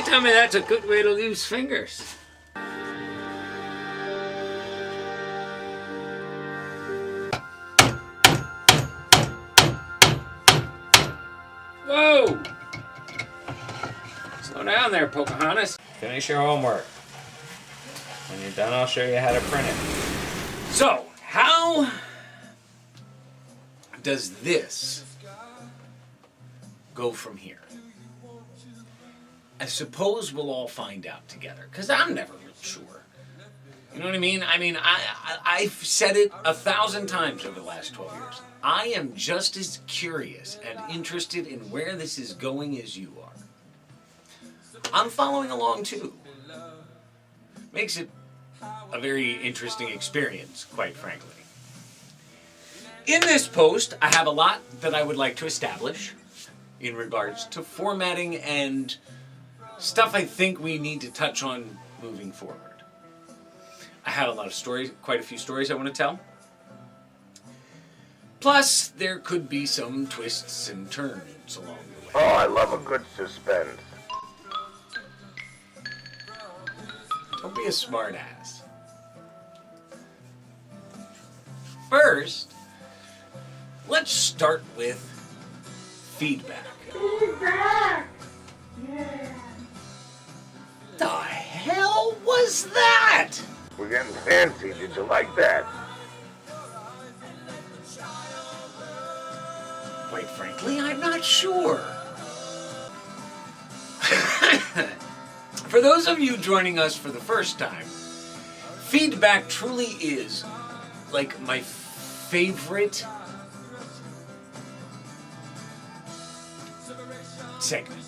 tell me that's a good way to lose fingers. Whoa! Slow down there, Pocahontas. Finish your homework. When you're done, I'll show you how to print it. So, how does this go from here? I suppose we'll all find out together, because I'm never real sure. You know what I mean? I've said it 1,000 times over the last 12 years. I am just as curious and interested in where this is going as you are. I'm following along too. Makes it a very interesting experience, quite frankly. In this post, I have a lot that I would like to establish in regards to formatting and stuff I think we need to touch on moving forward. I have a lot of stories, quite a few stories I want to tell. Plus, there could be some twists and turns along the way. Oh, I love a good suspense. Don't be a smartass. First, let's start with feedback. Feedback! Yeah. The hell was that? We're getting fancy. Did you like that? Quite frankly, I'm not sure. For those of you joining us for the first time, feedback truly is like my favorite segment.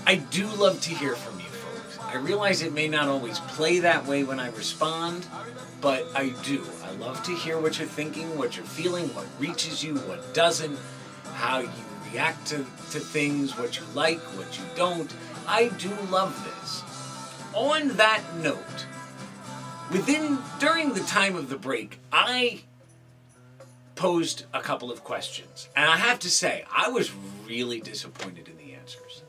I do love to hear from you folks. I realize it may not always play that way when I respond, but I do. I love to hear what you're thinking, what you're feeling, what reaches you, what doesn't, how you react to things, what you like, what you don't. I do love this. On that note, during the time of the break, I posed a couple of questions. And I have to say, I was really disappointed in the answers.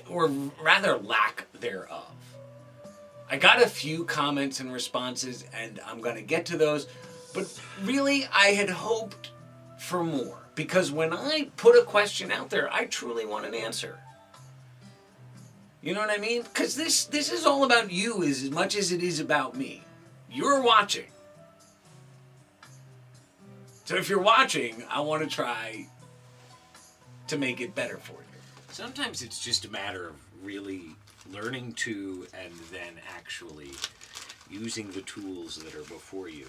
Or rather, lack thereof. I got a few comments and responses, and I'm going to get to those. But really, I had hoped for more. Because when I put a question out there, I truly want an answer. You know what I mean? Because this is all about you as much as it is about me. You're watching. So if you're watching, I want to try to make it better for you. Sometimes it's just a matter of really learning to and then actually using the tools that are before you.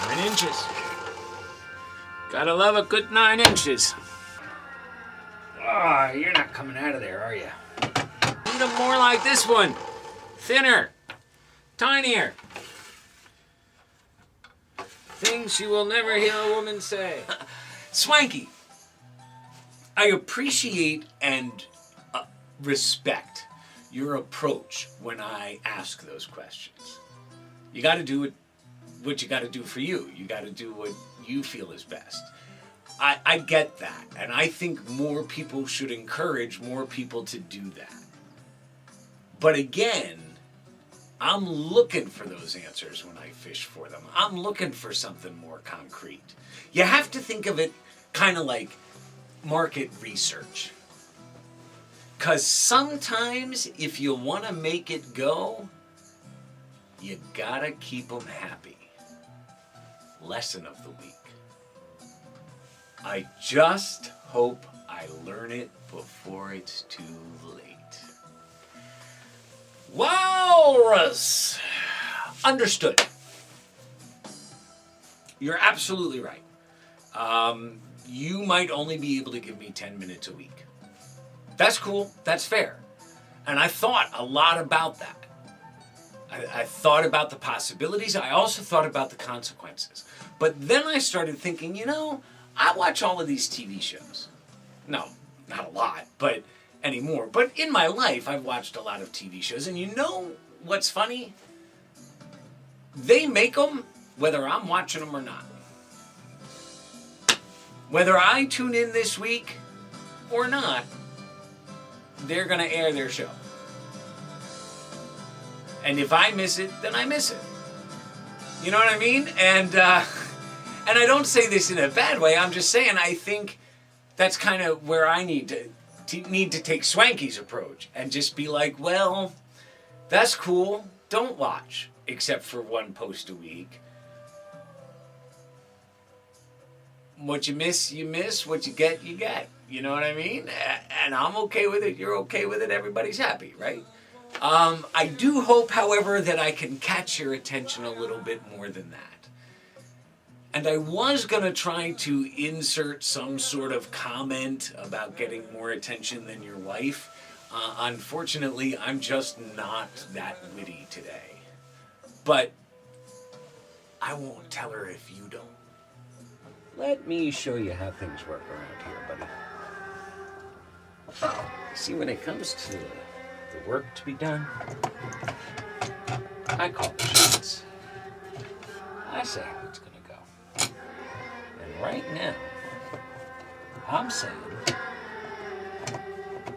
9 inches. Gotta love a good 9 inches. Ah, you're not coming out of there, are you? Need them more like this one. Thinner. Tinier. Things you will never hear a woman say. Swanky. I appreciate and respect your approach when I ask those questions. You got to do what you got to do for you. You got to do what you feel is best. I get that, and I think more people should encourage more people to do that. But again, I'm looking for those answers when I fish for them. I'm looking for something more concrete. You have to think of it kind of like market research. Because sometimes if you want to make it go, you gotta keep them happy. Lesson of the week. I just hope I learn it before it's too late. Walrus! Understood. You're absolutely right. You might only be able to give me 10 minutes a week. That's cool. That's fair. And I thought a lot about that. I thought about the possibilities. I also thought about the consequences. But then I started thinking, I watch all of these TV shows. No, not a lot, but anymore. But in my life, I've watched a lot of TV shows. And you know what's funny? They make them whether I'm watching them or not. Whether I tune in this week or not, they're going to air their show. And if I miss it, then I miss it. You know what I mean? And I don't say this in a bad way. I'm just saying I think that's kind of where I need to take Swanky's approach and just be like, well, that's cool. Don't watch except for one post a week. What you miss, you miss. What you get, you get. You know what I mean? And I'm okay with it. You're okay with it. Everybody's happy, right? I do hope, however, that I can catch your attention a little bit more than that. And I was going to try to insert some sort of comment about getting more attention than your wife. Unfortunately, I'm just not that witty today. But I won't tell her if you don't. Let me show you how things work around here, buddy. See, when it comes to the work to be done, I call the shots. I say how it's going to go. And right now, I'm saying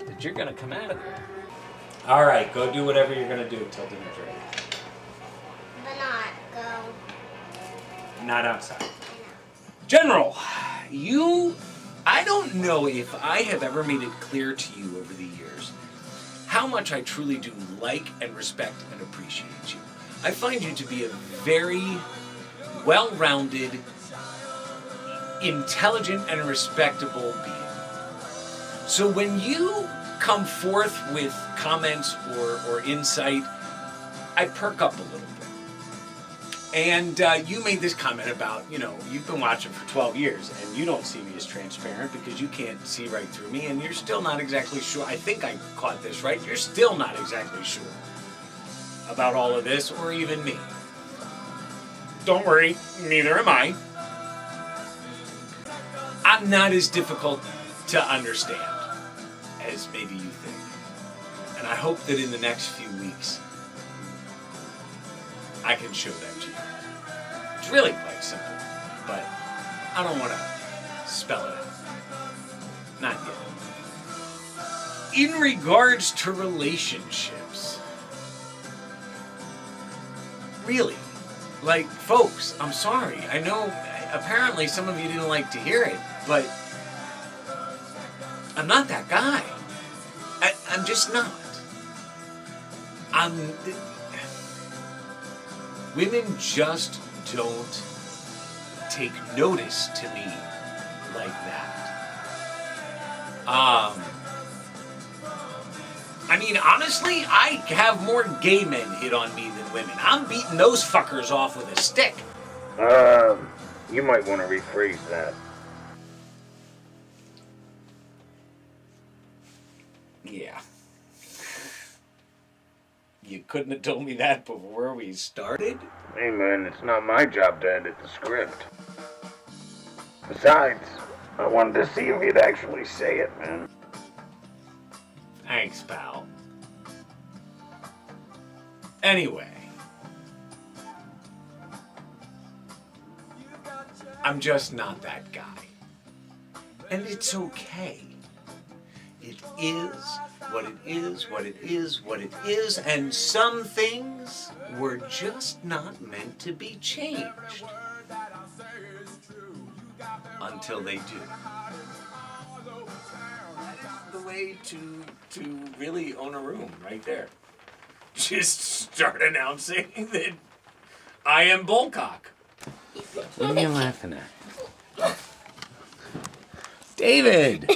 that you're going to come out of there. All right, go do whatever you're going to do till dinner's ready. But not go. Not outside. General, I don't know if I have ever made it clear to you over the years how much I truly do like and respect and appreciate you. I find you to be a very well-rounded, intelligent, and respectable being. So when you come forth with comments or insight, I perk up a little bit. And you made this comment about, you've been watching for 12 years and you don't see me as transparent because you can't see right through me and you're still not exactly sure. I think I caught this right. You're still not exactly sure about all of this or even me. Don't worry, neither am I. I'm not as difficult to understand as maybe you think. And I hope that in the next few weeks, I can show that to you. It's really quite simple, but I don't want to spell it out. Not yet. In regards to relationships, really, folks, I'm sorry. I know apparently some of you didn't like to hear it, but I'm not that guy. I'm just not. Women just don't take notice to me like that. Honestly, I have more gay men hit on me than women. I'm beating those fuckers off with a stick. You might want to rephrase that. Yeah. You couldn't have told me that before we started? Hey man, it's not my job to edit the script. Besides, I wanted to see if you'd actually say it, man. Thanks, pal. Anyway. I'm just not that guy. And it's okay. It is what it is, what it is, what it is, and some things were just not meant to be changed. Until they do. That is the way to really own a room, right there. Just start announcing that I am Bullcock. What are you laughing at? David!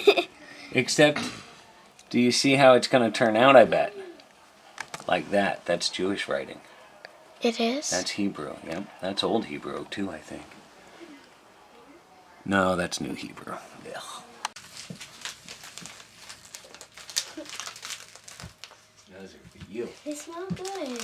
Except, do you see how it's going to turn out, I bet? Like that. That's Jewish writing. It is? That's Hebrew. Yep. That's Old Hebrew, too, I think. No, that's New Hebrew. Ugh. Those are for you. They smell good.